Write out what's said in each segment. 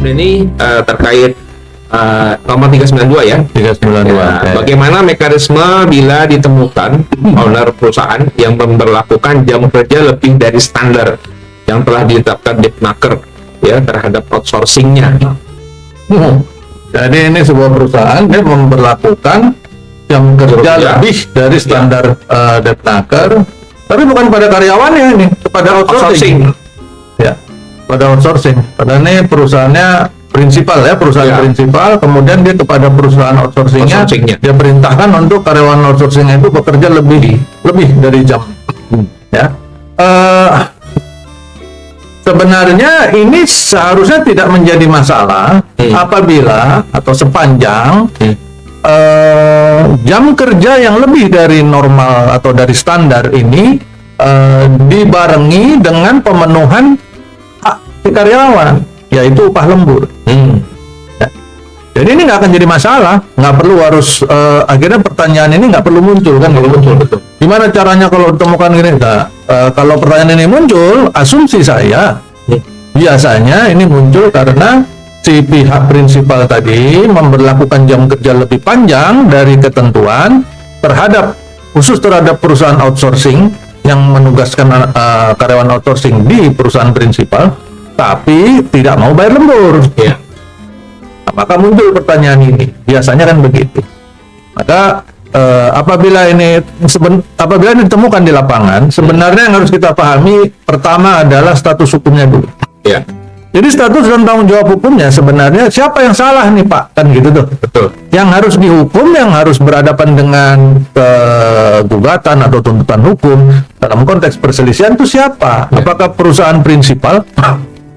ini terkait nomor 392 ya. 392. Ya, bagaimana mekanisme bila ditemukan owner perusahaan yang memberlakukan jam kerja lebih dari standar yang telah ditetapkan Dipnaker ya terhadap outsourcingnya. Jadi ini sebuah perusahaan dia memberlakukan jam kerja lebih dari standar Dipnaker, tapi bukan pada karyawannya ini, kepada outsourcing. Ya, pada outsourcing. Padahal ini perusahaannya prinsipal ya, perusahaan prinsipal, kemudian dia kepada perusahaan outsourcingnya dia perintahkan untuk karyawan outsourcing itu bekerja lebih dari jam. Ya. Sebenarnya ini seharusnya tidak menjadi masalah apabila atau sepanjang jam kerja yang lebih dari normal atau dari standar ini dibarengi dengan pemenuhan hak si karyawan, yaitu upah lembur. Ya. Jadi ini nggak akan jadi masalah, nggak perlu harus akhirnya pertanyaan ini nggak perlu muncul kan? Betul. Gimana caranya kalau ditemukan gini? Nah, kalau pertanyaan ini muncul, asumsi saya biasanya ini muncul karena si pihak prinsipal tadi memberlakukan jam kerja lebih panjang dari ketentuan khusus terhadap perusahaan outsourcing yang menugaskan karyawan outsourcing di perusahaan prinsipal, tapi tidak mau bayar lembur. Ya. Nah, maka muncul pertanyaan ini. Biasanya kan begitu. Maka apabila ini ditemukan di lapangan, sebenarnya yang harus kita pahami pertama adalah status hukumnya dulu. Ya. Jadi status dan tanggung jawab hukumnya sebenarnya siapa yang salah nih Pak? Kan gitu tuh. Betul. Yang harus dihukum, yang harus berhadapan dengan gugatan atau tuntutan hukum dalam konteks perselisihan itu siapa? Ya. Apakah perusahaan prinsipal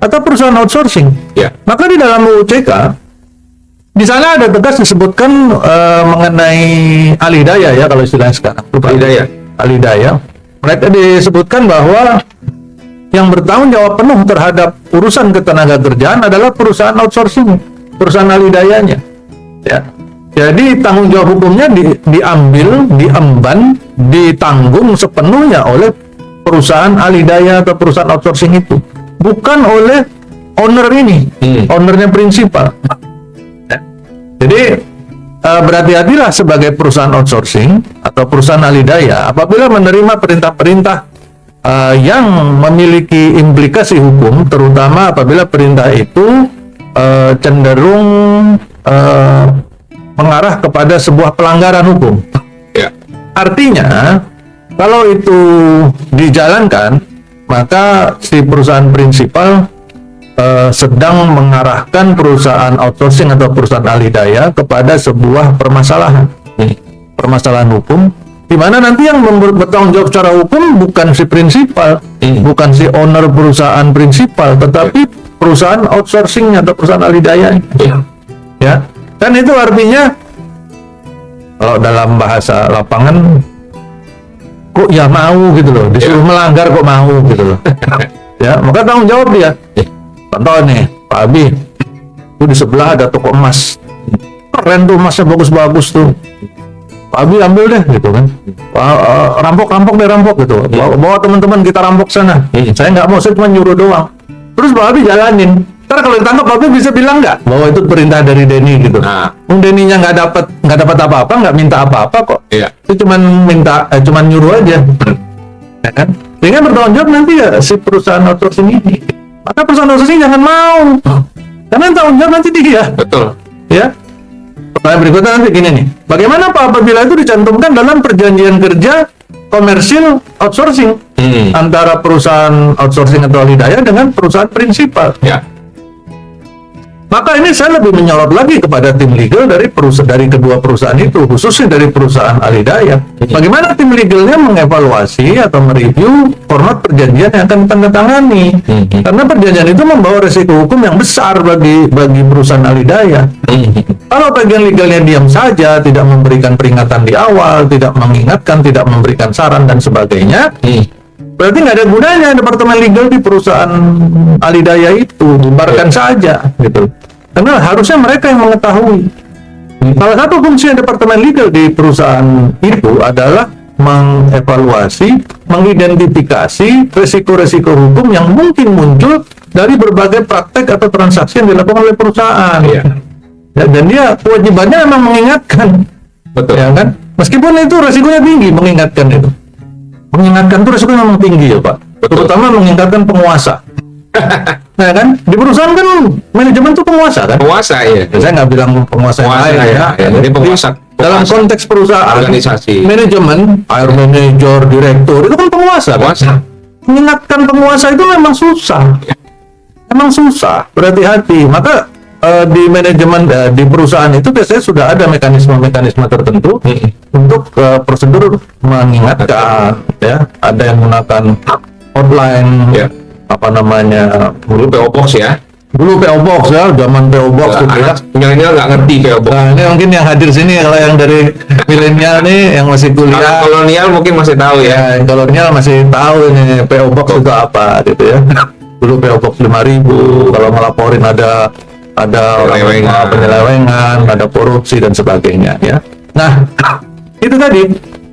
atau perusahaan outsourcing? Ya. Maka di dalam UUCK di sana ada tegas disebutkan mengenai alidaya ya, kalau istilahnya sekarang. Alidaya. Mereka disebutkan bahwa yang bertanggung jawab penuh terhadap urusan ketenaga kerjaan adalah perusahaan outsourcing, perusahaan alidayanya. Ya. Jadi tanggung jawab hukumnya diemban, ditanggung sepenuhnya oleh perusahaan alidaya atau perusahaan outsourcing itu, bukan oleh owner ini, ownernya prinsipal. Jadi berhati-hatilah sebagai perusahaan outsourcing atau perusahaan alidaya apabila menerima perintah-perintah yang memiliki implikasi hukum, terutama apabila perintah itu cenderung mengarah kepada sebuah pelanggaran hukum. Ya. Artinya, kalau itu dijalankan, maka si perusahaan prinsipal sedang mengarahkan perusahaan outsourcing atau perusahaan alidaya kepada sebuah permasalahan hukum, di mana nanti yang bertanggung jawab secara hukum bukan si prinsipal, bukan si owner perusahaan prinsipal, tetapi perusahaan outsourcing atau perusahaan alidaya. Ya, kan itu artinya kalau dalam bahasa lapangan, kok ya mau gitu loh, disuruh melanggar kok mau gitu loh. Ya, maka tanggung jawab dia. Contoh nih, Pak Abi, itu di sebelah ada toko emas, keren tuh emasnya, bagus-bagus tuh. Pak Abi ambil deh gitu kan, rampok gitu, bawa teman-teman kita rampok sana. Saya nggak mau, saya cuma nyuruh doang. Terus Pak Abi jalanin. Ntar kalau ditangkap Pak Abi bisa bilang nggak bahwa itu perintah dari Denny gitu. Denny-nya nggak dapat apa-apa, nggak minta apa-apa kok. Iya. Itu cuma nyuruh aja, ya kan? Sehingga bertanggung jawab nanti ya si perusahaan outsourcing ini. Maka perusahaan outsourcing jangan mau, karena tanggung jawab nanti dia. Betul. Ya. Pertanyaan berikutnya nanti gini nih, bagaimana Pak apabila itu dicantumkan dalam perjanjian kerja komersil outsourcing antara perusahaan outsourcing atau alidaya dengan perusahaan prinsipal? Ya. Maka ini saya lebih menyorot lagi kepada tim legal dari kedua perusahaan itu, khususnya dari perusahaan alidaya. Bagaimana tim legalnya mengevaluasi atau mereview format perjanjian yang akan ditandatangani? Karena perjanjian itu membawa resiko hukum yang besar bagi perusahaan alidaya. Kalau bagian legalnya diam saja, tidak memberikan peringatan di awal, tidak mengingatkan, tidak memberikan saran dan sebagainya, berarti nggak ada gunanya departemen legal di perusahaan alidaya itu, bubarkan saja gitu. Karena harusnya mereka yang mengetahui. Salah satu fungsi departemen legal di perusahaan itu adalah mengevaluasi, mengidentifikasi resiko-resiko hukum yang mungkin muncul dari berbagai praktek atau transaksi yang dilakukan oleh perusahaan. Iya. Ya, dan dia kewajibannya memang mengingatkan, Betul. ya kan? Meskipun itu resikonya tinggi mengingatkan itu. Mengingatkan itu resikonya memang tinggi ya Pak. Betul. Terutama mengingatkan penguasa. Nah kan di perusahaan kan manajemen itu penguasa kan. Penguasa ya. Ya, saya nggak bilang penguasa yang Penguasa, lain ya. Ya, jadi penguasa dalam konteks perusahaan, organisasi. manajemen, hire manager, direktur itu kan penguasa. Penguasa. Kan? Mengingatkan penguasa itu memang susah. Memang susah, berhati-hati. Maka di manajemen di perusahaan itu biasanya sudah ada mekanisme-mekanisme tertentu untuk prosedur mengingatkan, ya. Ada yang menggunakan hotline, Ya. apa namanya, Dulu PO Box ya. dulu PO Box ya, zaman PO Box tuh ya. Anak milenial nggak ngerti PO Box. Nah ini mungkin yang hadir sini kalau yang dari milenial nih yang masih Anak kuliah, kolonial mungkin masih tahu ya. ya yang kolonial masih tahu ini PO Box itu apa gitu ya. Dulu PO Box 5.000 kalau ngelaporin ada orang Penyelewengan. penyelewengan, ada korupsi dan sebagainya ya. Nah itu tadi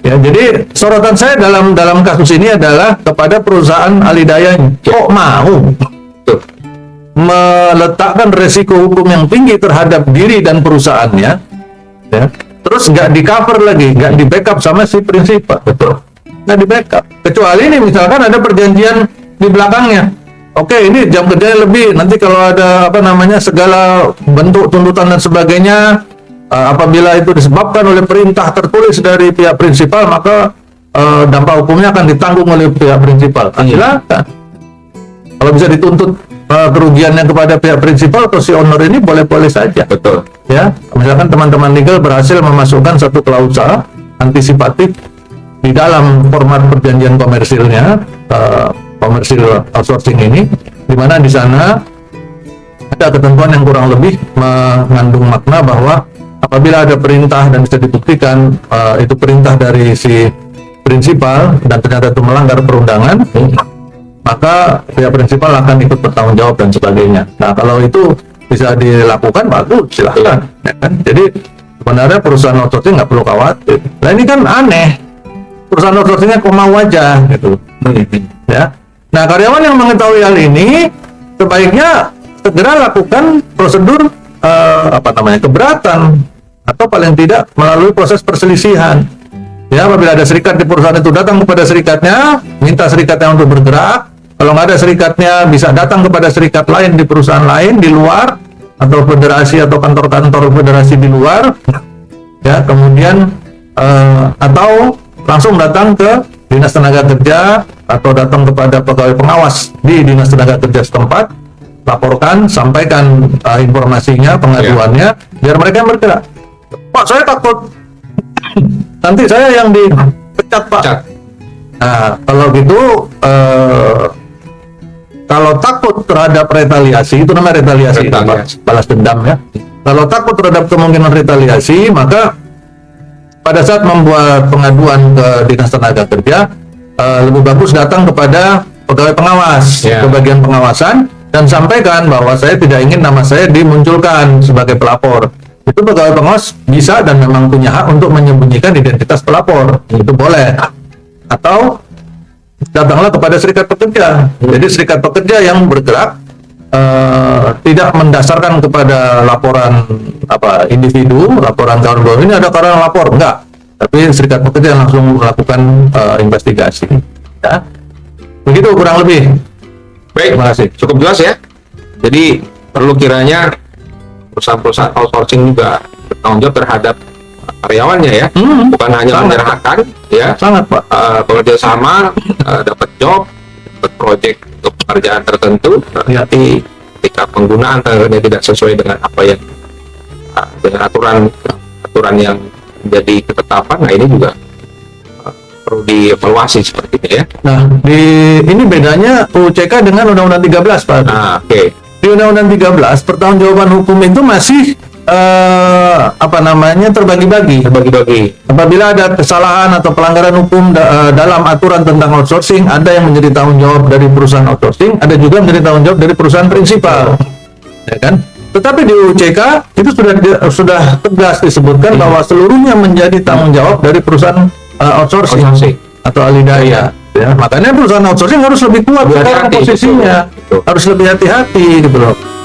ya, jadi sorotan saya dalam kasus ini adalah kepada perusahaan Alidaya kok mau Tuh. meletakkan resiko hukum yang tinggi terhadap diri dan perusahaannya, ya. Terus nggak di cover lagi, nggak di backup sama si prinsipal, betul? Nggak di backup. Kecuali ini misalkan ada perjanjian di belakangnya. Oke, ini jam kerjanya lebih. Nanti kalau ada apa namanya segala bentuk tuntutan dan sebagainya, apabila itu disebabkan oleh perintah tertulis dari pihak prinsipal, maka dampak hukumnya akan ditanggung oleh pihak prinsipal. Silakan. Kalau bisa dituntut kerugiannya kepada pihak prinsipal atau si owner ini boleh-boleh saja. Betul. Ya, misalkan teman-teman legal berhasil memasukkan satu klausa antisipatif di dalam format perjanjian komersilnya, komersil outsourcing ini, di mana di sana ada ketentuan yang kurang lebih mengandung makna bahwa apabila ada perintah dan bisa dibuktikan itu perintah dari si prinsipal dan ternyata itu melanggar perundangan, maka pihak prinsipal akan ikut bertanggung jawab dan sebagainya. Nah, kalau itu bisa dilakukan, bagus, silahkan. Ya kan? Jadi sebenarnya perusahaan outsourcing nggak perlu khawatir. Nah ini kan aneh, perusahaan outsourcingnya kok mau aja gitu. Ya. Nah, karyawan yang mengetahui hal ini sebaiknya segera lakukan prosedur keberatan atau paling tidak melalui proses perselisihan. Ya, apabila ada serikat di perusahaan itu datang kepada serikatnya, minta serikatnya untuk bergerak. Kalau nggak ada serikatnya, bisa datang kepada serikat lain di perusahaan lain di luar atau federasi atau kantor-kantor federasi di luar. Ya, kemudian atau langsung datang ke Dinas Tenaga Kerja atau datang kepada pegawai pengawas di Dinas Tenaga Kerja setempat, laporkan, sampaikan informasinya, pengaduannya, biar mereka yang bergerak. Pak, saya takut nanti saya yang dipecat, Pak. Pecat. Nah, kalau gitu kalau takut terhadap retaliasi, itu namanya retaliasi. Retaliasi. Balas dendam ya. Kalau takut terhadap kemungkinan retaliasi, maka pada saat membuat pengaduan ke Dinas Tenaga Kerja, lebih bagus datang kepada pegawai pengawas, Ya. ke bagian pengawasan, dan sampaikan bahwa saya tidak ingin nama saya dimunculkan sebagai pelapor. Itu pegawai pengawas bisa dan memang punya hak untuk menyembunyikan identitas pelapor. Itu boleh. Atau datanglah kepada serikat pekerja. Jadi serikat pekerja yang bergerak tidak mendasarkan kepada laporan individu, laporan kawan bahwa ini ada karyawan lapor, enggak. Tapi serikat pekerja yang langsung melakukan investigasi. Ya. Begitu kurang lebih. Baik, Terima kasih. cukup jelas ya. Jadi perlu kiranya perusahaan-perusahaan outsourcing juga bertanggung jawab terhadap karyawannya ya, bukan hanya Sangat. menyerahkan ya, Sangat, Pak. bekerja sama, dapat job, dapat project untuk pekerjaan tertentu, Ya. tapi ketika penggunaan tenaganya tidak sesuai dengan apa yang dengan aturan yang menjadi ketetapan, nah ini juga perlu dievaluasi sepertinya ya. Nah, ini bedanya UCK dengan Undang-Undang 13, Pak. Nah, oke. Di Undang-Undang 13, pertanggungjawaban hukum itu masih terbagi-bagi. Apabila ada kesalahan atau pelanggaran hukum dalam aturan tentang outsourcing, ada yang menjadi tanggung jawab dari perusahaan outsourcing, ada juga menjadi tanggung jawab dari perusahaan prinsipal, ya kan? Tetapi di UCK itu sudah tegas disebutkan bahwa seluruhnya menjadi tanggung jawab dari perusahaan outsourcing atau Alidaya. Ya, makanya perusahaan outsourcing harus lebih kuat sekarang posisinya. Betul. Harus lebih hati-hati gitu loh.